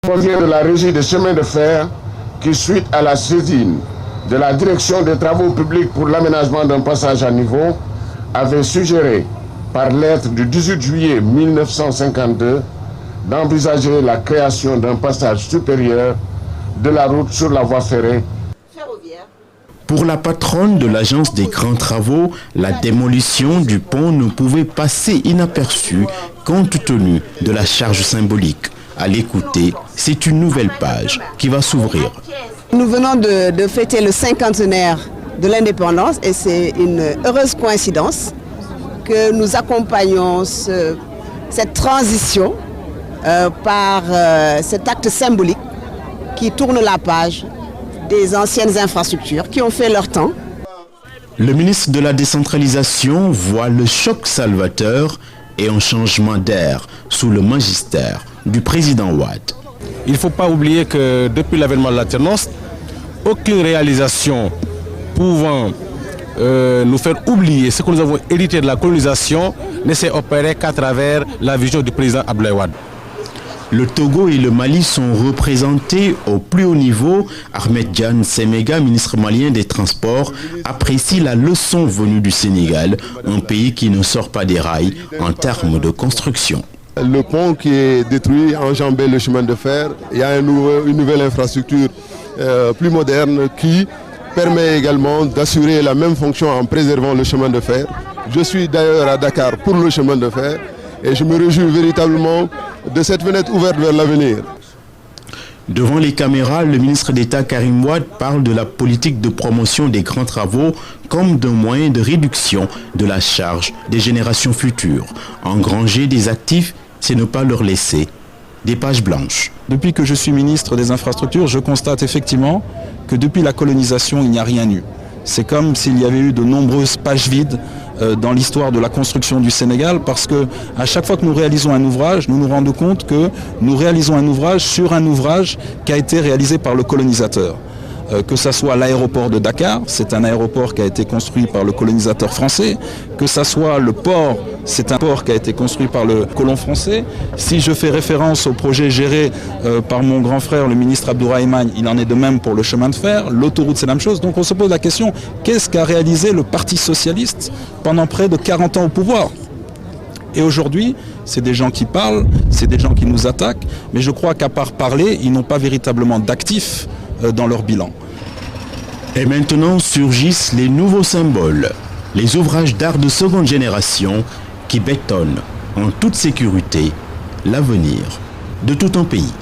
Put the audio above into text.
Provient de la régie des chemins de fer qui, suite à la saisine de la direction des travaux publics pour l'aménagement d'un passage à niveau, avait suggéré par lettre du 18 juillet 1952 d'envisager la création d'un passage supérieur de la route sur la voie ferrée. Pour la patronne de l'agence des grands travaux, la démolition du pont ne pouvait passer inaperçue compte tenu de la charge symbolique. À l'écouter, c'est une nouvelle page qui va s'ouvrir. Nous venons de fêter le cinquantenaire de l'indépendance et c'est une heureuse coïncidence que nous accompagnons cette transition par cet acte symbolique qui tourne la page des anciennes infrastructures qui ont fait leur temps. Le ministre de la décentralisation voit le choc salvateur et un changement d'air sous le magistère du président Wade. Il ne faut pas oublier que depuis l'avènement de l'alternance, aucune réalisation pouvant nous faire oublier ce que nous avons hérité de la colonisation ne s'est opérée qu'à travers la vision du président Abdoulaye Wade. Le Togo et le Mali sont représentés au plus haut niveau. Ahmed Diane Semega, ministre malien des Transports, apprécie la leçon venue du Sénégal, un pays qui ne sort pas des rails en termes de construction. Le pont qui est détruit enjambait le chemin de fer. Il y a une nouvelle infrastructure plus moderne qui permet également d'assurer la même fonction en préservant le chemin de fer. Je suis d'ailleurs à Dakar pour le chemin de fer et je me réjouis véritablement de cette fenêtre ouverte vers l'avenir. Devant les caméras, le ministre d'État Karim Wade parle de la politique de promotion des grands travaux comme d'un moyen de réduction de la charge des générations futures. Engranger des actifs, c'est ne pas leur laisser des pages blanches. Depuis que je suis ministre des Infrastructures, je constate effectivement que depuis la colonisation, il n'y a rien eu. C'est comme s'il y avait eu de nombreuses pages vides dans l'histoire de la construction du Sénégal, parce que à chaque fois que nous réalisons un ouvrage, nous nous rendons compte que nous réalisons un ouvrage sur un ouvrage qui a été réalisé par le colonisateur. Que ça soit l'aéroport de Dakar, c'est un aéroport qui a été construit par le colonisateur français, que ça soit le port, c'est un port qui a été construit par le colon français. Si je fais référence au projet géré par mon grand frère, le ministre Abdourahmane, il en est de même pour le chemin de fer, l'autoroute c'est la même chose. Donc on se pose la question, qu'est-ce qu'a réalisé le Parti socialiste pendant près de 40 ans au pouvoir ? Et aujourd'hui, c'est des gens qui parlent, c'est des gens qui nous attaquent, mais je crois qu'à part parler, ils n'ont pas véritablement d'actifs dans leur bilan. Et maintenant surgissent les nouveaux symboles, les ouvrages d'art de seconde génération qui bétonnent en toute sécurité l'avenir de tout un pays.